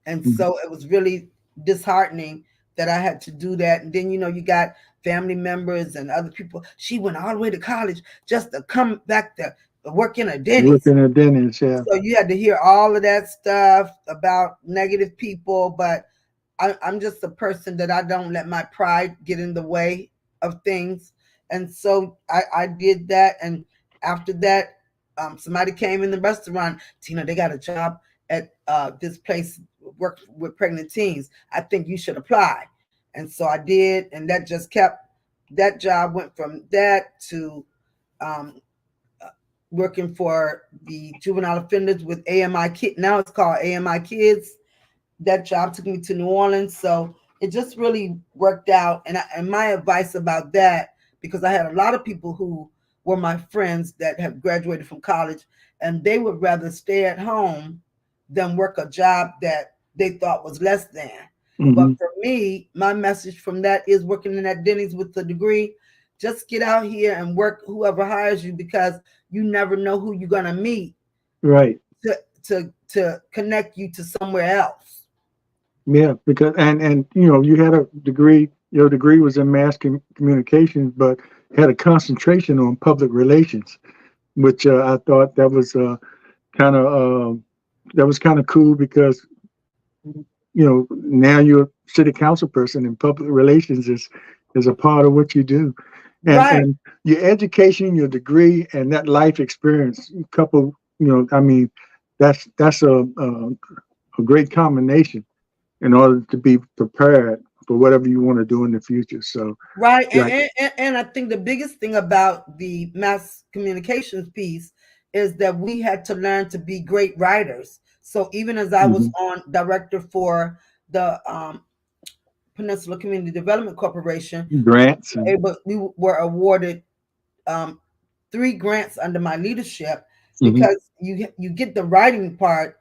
Speaker 3: And so it was really disheartening that I had to do that. And then, you got family members and other people. She went all the way to college just to come back to work in a Denny's.
Speaker 2: Working at Denny's, yeah.
Speaker 3: So you had to hear all of that stuff about negative people. But I'm just a person that I don't let my pride get in the way of things. And so I did that. And after that, somebody came in the restaurant. Tina, they got a job at this place, work with pregnant teens. I think you should apply. And so I did. And that job went from that to um, working for the juvenile offenders with AMI Kid. Now it's called AMI Kids. That job took me to New Orleans. So it just really worked out. And my advice about that, because I had a lot of people who were my friends that have graduated from college, and they would rather stay at home than work a job that they thought was less than. But
Speaker 2: Hmm.
Speaker 3: for me, my message from that is, working in that Denny's with the degree, just get out here and work whoever hires you, because you never know who you're gonna meet
Speaker 2: Right.
Speaker 3: to connect you to somewhere else.
Speaker 2: Yeah, because and you had a degree. Your degree was in communications, but had a concentration on public relations, which I thought kind of that was kind of cool because now you're a city council person, and public relations is a part of what you do,
Speaker 3: Right.
Speaker 2: and your education, your degree, and that life experience couple. I mean, that's a great combination in order to be prepared for whatever you want to do in the future. So,
Speaker 3: Right.
Speaker 2: like,
Speaker 3: And I think the biggest thing about the mass communications piece is that we had to learn to be great writers. So even as I was
Speaker 2: mhm,
Speaker 3: on director for the Peninsula Community Development Corporation,
Speaker 2: grants and
Speaker 3: we were awarded um, 3 grants under my leadership,
Speaker 2: mhm,
Speaker 3: because you get the writing part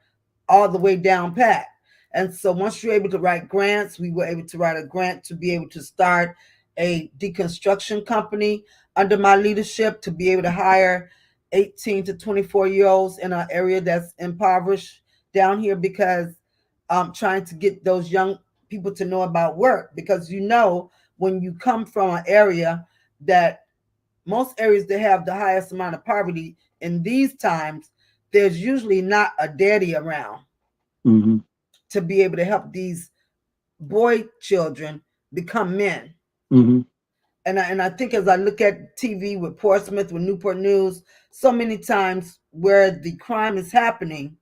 Speaker 3: all the way down pat. And so once you're able to write grants, we were able to write a grant to be able to start a deconstruction company under my leadership, to be able to hire 18 to 24-year-olds in an area that's impoverished down here, because trying to get those young people to know about work, because when you come from an area that most areas that have the highest amount of poverty in these times, there's usually not a daddy around
Speaker 2: Mm-hmm.
Speaker 3: to be able to help these boy children become men.
Speaker 2: Mm-hmm.
Speaker 3: And I think as I look at TV with Portsmouth, with Newport News, so many times where the crime is happening,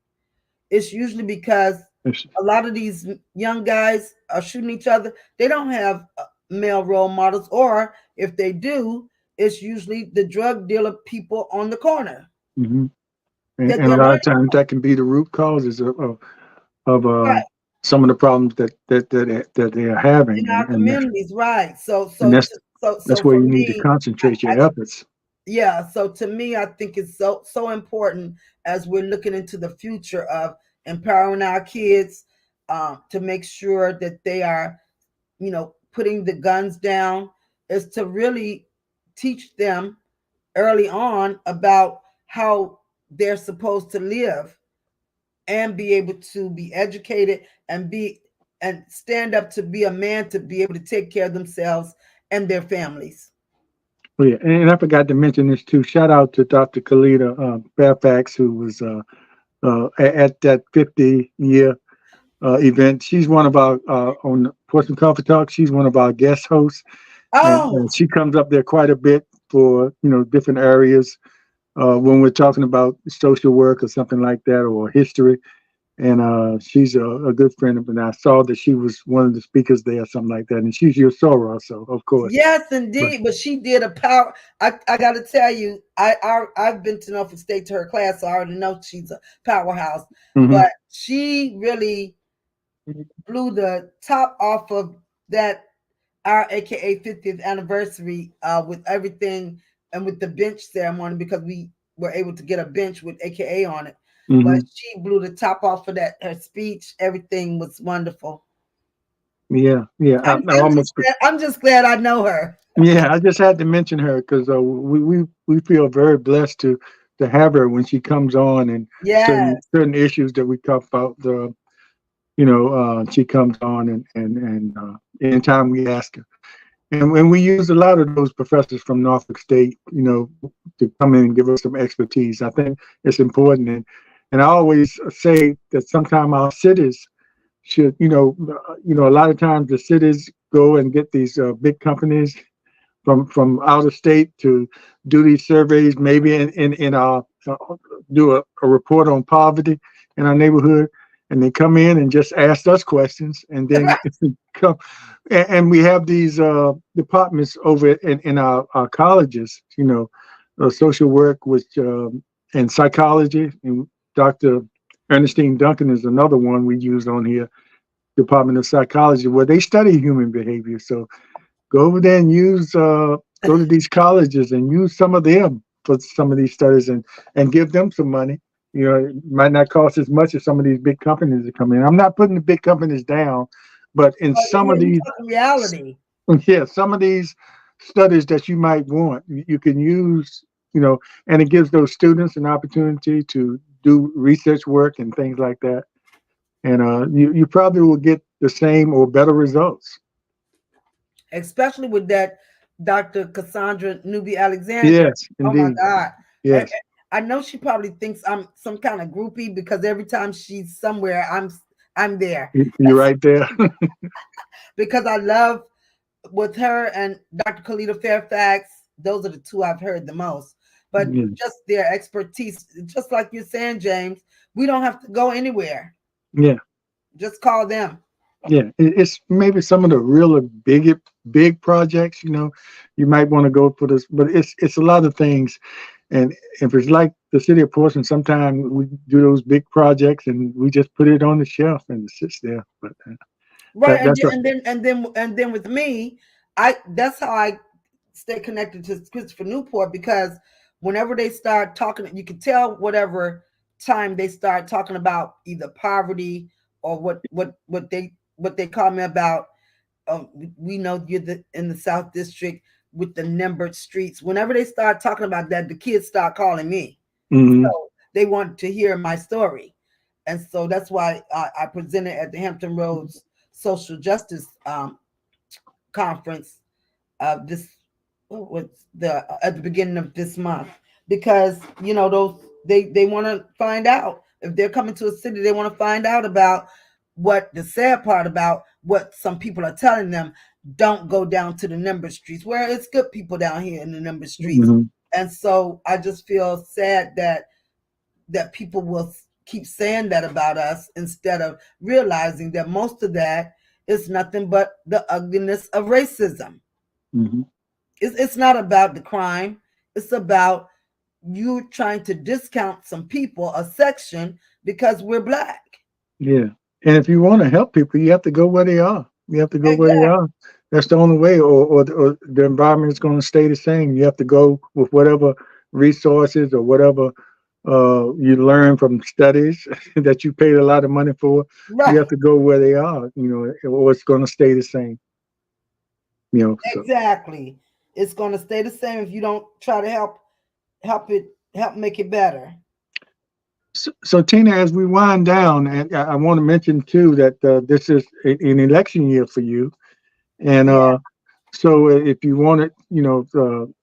Speaker 3: it's usually because a lot of these young guys are shooting each other. They don't have male role models, or if they do, it's usually the drug dealer people on the corner.
Speaker 2: Mm-hmm. And,
Speaker 3: That
Speaker 2: and a
Speaker 3: they're
Speaker 2: lot of
Speaker 3: learning
Speaker 2: times that can be the root causes of
Speaker 3: right
Speaker 2: some of the problems that they are having,
Speaker 3: in our communities, right? So
Speaker 2: and
Speaker 3: so so
Speaker 2: that's
Speaker 3: so
Speaker 2: where
Speaker 3: for
Speaker 2: you need to
Speaker 3: me,
Speaker 2: concentrate
Speaker 3: I,
Speaker 2: your efforts.
Speaker 3: yeah, so to me, I think it's so important as we're looking into the future of empowering our kids, to make sure that they are, putting the guns down, is to really teach them early on about how they're supposed to live and be able to be educated and stand up to be a man, to be able to take care of themselves and their families.
Speaker 2: Oh, yeah, and I forgot to mention this too. Shout out to Dr. Kalita Fairfax, who was at that 50-year event. She's one of our on Portsmouth Coffee Talk. She's one of our guest hosts,
Speaker 3: Oh,
Speaker 2: and she comes up there quite a bit for different areas when we're talking about social work or something like that, or history. And she's a good friend of mine. I saw that she was one of the speakers there, or something like that. And she's your soror, so of course.
Speaker 3: yes,
Speaker 2: But
Speaker 3: indeed. But she did a power. I got to tell you, I've been to Norfolk State to her class, so I already know she's a powerhouse.
Speaker 2: mhm.
Speaker 3: But she really blew the top off of that, our AKA 50th anniversary, with everything and with the bench ceremony, because we were able to get a bench with AKA on it. But
Speaker 2: Mhm.
Speaker 3: she blew the top off of that. Her speech, everything was wonderful.
Speaker 2: Yeah, yeah. I almost.
Speaker 3: I'm just glad I know her.
Speaker 2: Yeah, I just had to mention her because we feel very blessed to have her when she comes on, and
Speaker 3: Yes.
Speaker 2: certain issues that we talk about. She comes on, and anytime we ask her, and we use a lot of those professors from Norfolk State, to come in and give us some expertise. I think it's important, and I always say that sometimes our cities should, a lot of times the cities go and get these big companies from out of state to do these surveys, maybe in our do a report on poverty in our neighborhood, and they come in and just ask us questions, and then come, and we have these departments over in our colleges, social work, which and psychology, and Dr. Ernestine Duncan is another one we use on here, Department of Psychology, where they study human behavior. So go over there and go to these colleges and use some of them for some of these studies, and give them some money. It might not cost as much as some of these big companies that come in. I'm not putting the big companies down, but in
Speaker 3: But
Speaker 2: some of
Speaker 3: we're
Speaker 2: these,
Speaker 3: talking reality.
Speaker 2: yeah, some of these studies that you might want, you can use, and it gives those students an opportunity to do research work and things like that. And you probably will get the same or better results.
Speaker 3: Especially with that Dr. Cassandra Newby Alexander.
Speaker 2: Yes,
Speaker 3: Oh my
Speaker 2: indeed.
Speaker 3: God. And
Speaker 2: Yes.
Speaker 3: I know she probably thinks I'm some kind of groupie, because every time she's somewhere, I'm there.
Speaker 2: You're right there.
Speaker 3: Because I love with her and Dr. Kalita Fairfax, those are the two I've heard the most. But
Speaker 2: Yeah.
Speaker 3: just their expertise, just like you're saying, James, we don't have to go anywhere.
Speaker 2: Yeah.
Speaker 3: Just call them.
Speaker 2: Yeah. It's maybe some of the really big projects, you might want to go for this, but it's a lot of things. And if it's like the city of Portsmouth, sometimes we do those big projects and we just put it on the shelf and it sits there. But
Speaker 3: Right, and
Speaker 2: that's a,
Speaker 3: then with me, I that's how I stay connected to Christopher Newport, because whenever they start talking, you can tell whatever time they start talking about either poverty or what they call me about. We know you're in the South District with the numbered streets. Whenever they start talking about that, the kids start calling me.
Speaker 2: mhm.
Speaker 3: So they want to hear my story, and so that's why I presented at the Hampton Roads social justice conference this was the at the beginning of this month, because those they want to find out if they're coming to a city. They want to find out about what the sad part about what some people are telling them. Don't go down to the number streets where it's good people down here in the number streets.
Speaker 2: Mhm.
Speaker 3: And so I just feel sad that people will keep saying that about us instead of realizing that most of that is nothing but the ugliness of racism.
Speaker 2: Mhm.
Speaker 3: It's not about the crime. It's about you trying to discount some people, a section, because we're black.
Speaker 2: Yeah. And if you want to help people, you have to go where they are. You have to go where they
Speaker 3: Exactly.
Speaker 2: are. That's the only way, or the environment is going to stay the same. You have to go with whatever resources or whatever you learn from studies that you paid a lot of money for. You
Speaker 3: Right.
Speaker 2: have to go where they are, or it's going to stay the same. So
Speaker 3: Exactly. It's going to stay the same if you don't try to help make it better.
Speaker 2: so Tina, as we wind down, and I want to mention too that this is an election year for you, and
Speaker 3: Yeah.
Speaker 2: so if you want to,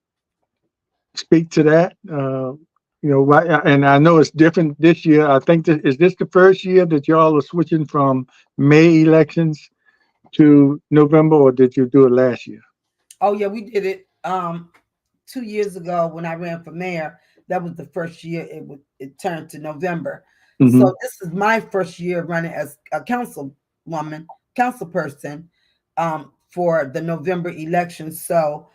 Speaker 2: speak to that, and I know it's different this year. I think is this the first year that y'all are switching from May elections to November, or did you do it last year?
Speaker 3: Oh yeah, we did it 2 years ago when I ran for mayor. That was the first year it turned to November.
Speaker 2: Hmm.
Speaker 3: So this is my first year running as a council person, for the November election. So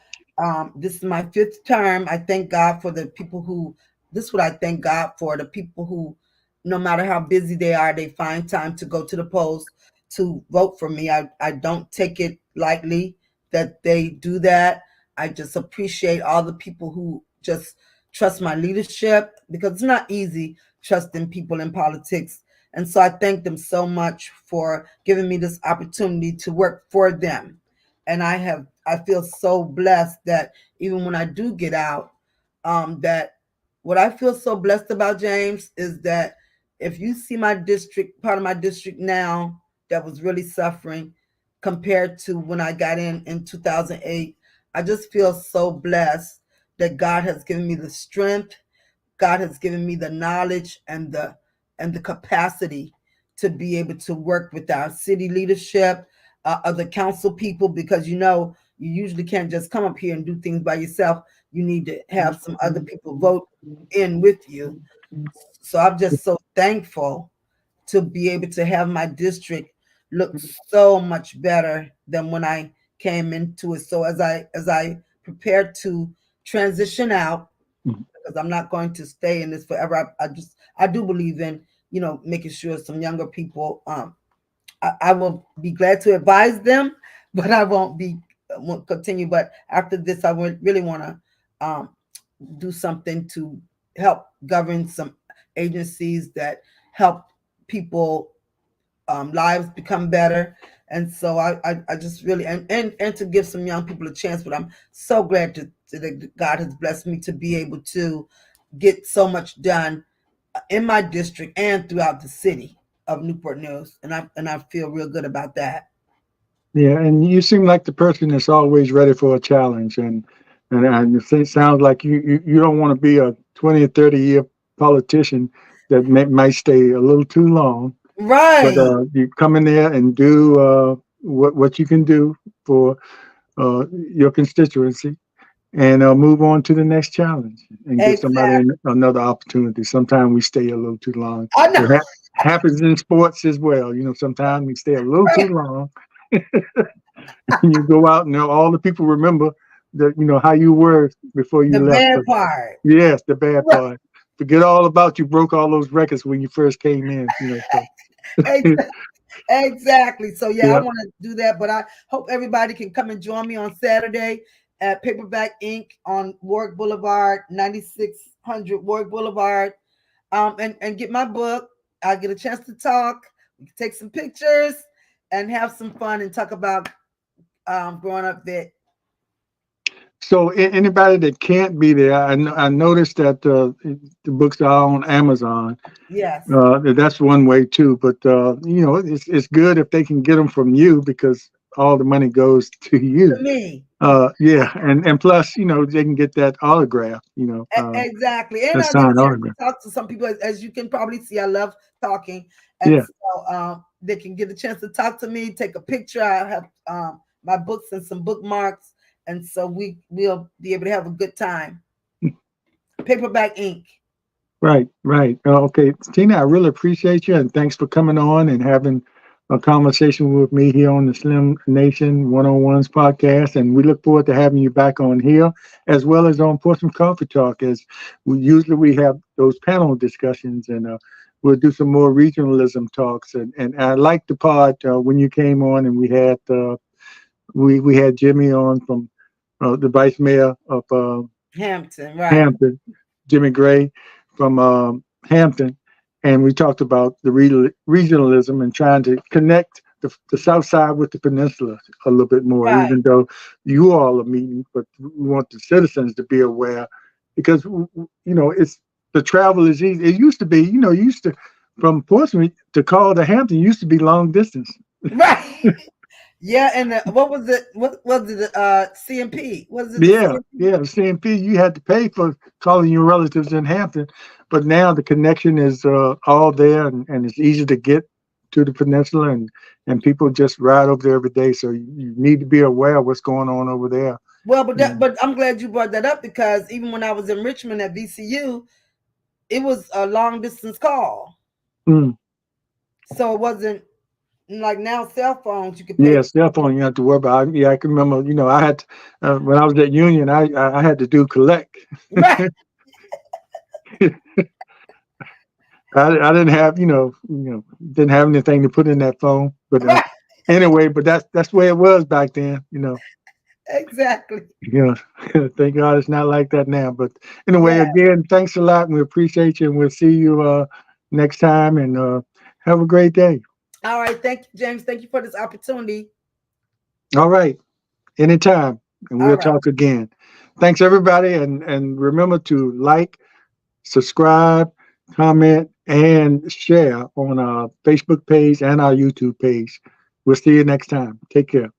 Speaker 3: this is my fifth term. I thank God for the people who. This is what I thank God for, the people who, no matter how busy they are, they find time to go to the polls to vote for me. I don't take it lightly that they do that. I just appreciate all the people who just trust my leadership, because it's not easy trusting people in politics. And so I thank them so much for giving me this opportunity to work for them. And I feel so blessed that even when I do get out, that what I feel so blessed about, James, is that if you see my district, part of my district now that was really suffering compared to when I got in 2008, I just feel so blessed that God has given me the strength, God has given me the knowledge and the capacity to be able to work with our city leadership, other council people, because you usually can't just come up here and do things by yourself. You need to have some other people vote in with you. So I'm just so thankful to be able to have my district look so much better than when I came into it. So as I prepare to transition out, because I'm not going to stay in this forever. I do believe in making sure some younger people. I will be glad to advise them, but I won't continue. But after this, I would really want to do something to help govern some agencies that help people lives become better. And so I just really and to give some young people a chance. But I'm so glad that God has blessed me to be able to get so much done in my district and throughout the city of Newport News, and I feel real good about that.
Speaker 2: Yeah, and you seem like the person that's always ready for a challenge, and it sounds like you don't want to be a 20 or 30-year politician that might stay a little too long, but
Speaker 3: Right.
Speaker 2: you come in there and do what you can do for your constituency, and move on to the next challenge and give somebody
Speaker 3: Exactly.
Speaker 2: another opportunity. Sometimes we stay a little too long.
Speaker 3: I know.
Speaker 2: It happens in sports as well. Sometimes we stay a little too
Speaker 3: Right.
Speaker 2: long. You go out and all the people remember that how you were before you
Speaker 3: The
Speaker 2: left.
Speaker 3: bad
Speaker 2: But
Speaker 3: part.
Speaker 2: yes, the bad
Speaker 3: Right.
Speaker 2: part. Forget all about you broke all those records when you first came in. So
Speaker 3: Ex- Exactly. So yeah, I
Speaker 2: yeah.
Speaker 3: want to do that, but I hope everybody can come and join me on Saturday at Paperback Ink on Warwick Boulevard, 9600 Warwick Boulevard, and get my book. I get a chance to talk, we can take some pictures, and have some fun and talk about growing up there.
Speaker 2: So anybody that can't be there, I noticed that the books are on Amazon.
Speaker 3: Yes.
Speaker 2: That's one way too. But it's good if they can get them from you because all the money goes to
Speaker 3: To
Speaker 2: you.
Speaker 3: me.
Speaker 2: Yeah, and plus, they can get that autograph.
Speaker 3: Exactly. And
Speaker 2: That
Speaker 3: I get a
Speaker 2: signed
Speaker 3: chance to
Speaker 2: autograph.
Speaker 3: talk to some people, as you can probably see. I love talking. And
Speaker 2: Yeah,
Speaker 3: so they can get a chance to talk to me, take a picture. I have my books and some bookmarks. And so we'll be able to have a good time. Paperback ink.
Speaker 2: right, right. Okay, Tina, I really appreciate you, and thanks for coming on and having a conversation with me here on the Slim Nation One-on-Ones podcast. And we look forward to having you back on here, as well as on Portsmouth Coffee Talk, as we have those panel discussions, and we'll do some more regionalism talks. And I like the part when you came on, and we had Jimmy on from the vice mayor of
Speaker 3: Hampton, right.
Speaker 2: Hampton, Jimmy Gray from Hampton, and we talked about the regionalism and trying to connect the South Side with the Peninsula a little bit more,
Speaker 3: Right.
Speaker 2: even though you all are meeting, but we want the citizens to be aware because, it's the travel is easy. It used to be, from Portsmouth to call to Hampton used to be long distance.
Speaker 3: Right. Yeah, and what was it? What was it? CMP? Was it the
Speaker 2: Yeah,
Speaker 3: CMP?
Speaker 2: yeah. CMP, you had to pay for calling your relatives in Hampton, but now the connection is all there, and it's easy to get to the peninsula, and people just ride over there every day. So you need to be aware of what's going on over there.
Speaker 3: Well,
Speaker 2: Yeah.
Speaker 3: but I'm glad you brought that up because even when I was in Richmond at VCU, it was a long distance call,
Speaker 2: Mm.
Speaker 3: so it wasn't like now cell phones you could pay.
Speaker 2: Yeah, cell phone you have to worry about. Yeah, I can remember. I had when I was at Union, I had to do collect.
Speaker 3: Right.
Speaker 2: I didn't have didn't have anything to put in that phone, but
Speaker 3: Right.
Speaker 2: anyway, but that's the way it was back then.
Speaker 3: Exactly.
Speaker 2: Yeah, thank God it's not like that now. But anyway,
Speaker 3: Yeah.
Speaker 2: again, thanks a lot, and we appreciate you, and we'll see you next time. And have a great day.
Speaker 3: All right. Thank you, James. Thank you for this opportunity.
Speaker 2: All right, anytime, and
Speaker 3: All
Speaker 2: we'll
Speaker 3: right.
Speaker 2: talk again. Thanks, everybody, and remember to like, subscribe, comment, and share on our Facebook page and our YouTube page. We'll see you next time. Take care.